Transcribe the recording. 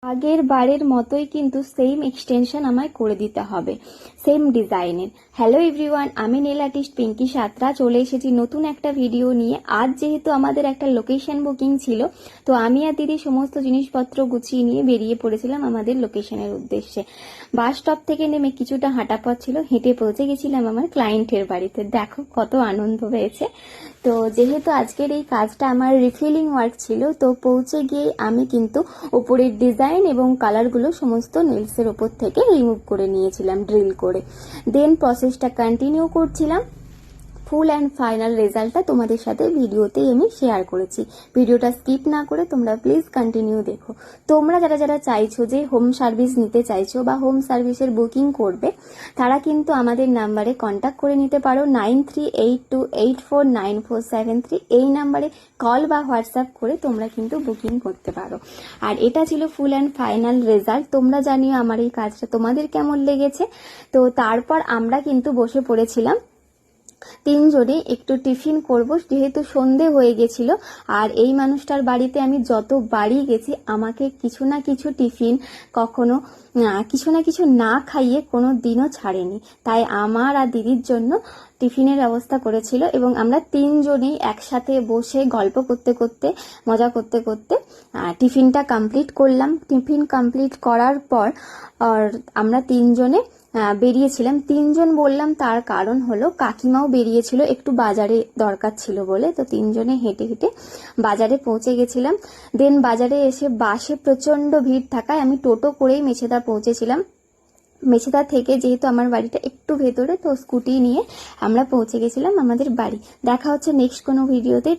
আগের বারের মতোই কিন্তু সেম এক্সটেনশন আমায় করে দিতে হবে, সেম ডিজাইনের। হ্যালো এভরিওয়ান, আমি নেল আর্টিস্ট পিঙ্কি সাঁতরা চলে এসেছি নতুন একটা ভিডিও নিয়ে। আজ যেহেতু আমাদের একটা লোকেশন বুকিং ছিল, তো আমি আর দিদি সমস্ত জিনিসপত্র গুছিয়ে নিয়ে বেরিয়ে পড়েছিলাম আমাদের লোকেশনের উদ্দেশ্যে। বাস স্টপ থেকে নেমে কিছুটা হাঁটা পথ ছিল, হেঁটে পৌঁছে গেছিলাম আমার ক্লায়েন্টের বাড়িতে। দেখো কত আনন্দ হয়েছে। তো যেহেতু আজকের এই কাজটা আমার রিফিলিং ওয়ার্ক ছিল, তো পৌঁছে গিয়ে আমি কিন্তু উপরের ডিজাইন এবং কালারগুলো সমস্ত নেলসের ওপর থেকে রিমুভ করে নিয়েছিলাম ড্রিল করে। দেন প্রসেসটা কন্টিনিউ করছিলাম। ফুল অ্যান্ড ফাইনাল রেজাল্টটা তোমাদের সাথে ভিডিওতেই আমি শেয়ার করেছি। ভিডিওটা স্কিপ না করে তোমরা প্লিজ কন্টিনিউ দেখো। তোমরা যারা যারা চাইছো যে হোম সার্ভিস নিতে চাইছো বা হোম সার্ভিসের বুকিং করবে, তারা কিন্তু আমাদের নাম্বারে কন্ট্যাক্ট করে নিতে পারো। 9382849473 এই নাম্বারে কল বা হোয়াটসঅ্যাপ করে তোমরা কিন্তু বুকিং করতে পারো। আর এটা ছিল ফুল অ্যান্ড ফাইনাল রেজাল্ট। তোমরা জানিও আমার এই কাজটা তোমাদের কেমন লেগেছে। তো তারপর আমরা কিন্তু বসে পড়েছিলাম তিনজনে একটু টিফিন করব, যেহেতু সন্ধে হয়ে গেছিল। আর এই মানুষটার বাড়িতে আমি যতবারই গেছি আমাকে কিছু না কিছু টিফিন, কখনো কিছু না কিছু না খাইয়ে কোনো দিনও ছাড়েনি। তাই আমার আর দিদির জন্য টিফিনের ব্যবস্থা করেছিল এবং আমরা তিনজনেই একসাথে বসে গল্প করতে করতে, মজা করতে করতে টিফিনটা কমপ্লিট করলাম। টিফিন কমপ্লিট করার পর আমরা তিনজনে বেরিয়েছিলাম। তিনজন বললাম তার কারণ হলো কাকিমাও বেরিয়েছিল, একটু বাজারে দরকার ছিল বলে। তো তিনজনে হেঁটে হেঁটে বাজারে পৌঁছে গেছিলাম। দেন বাজারে এসে বাসে প্রচন্ড ভিড় থাকায় আমি টোটো করেই মেছেদা পৌঁছেছিলাম। মেছেদা থেকে যেহেতু আমার বাড়িটা একটু ভেতরে, তো স্কুটি নিয়ে আমরা পৌঁছে গেছিলাম আমাদের বাড়ি। দেখা হচ্ছে নেক্সট কোনো ভিডিওতে।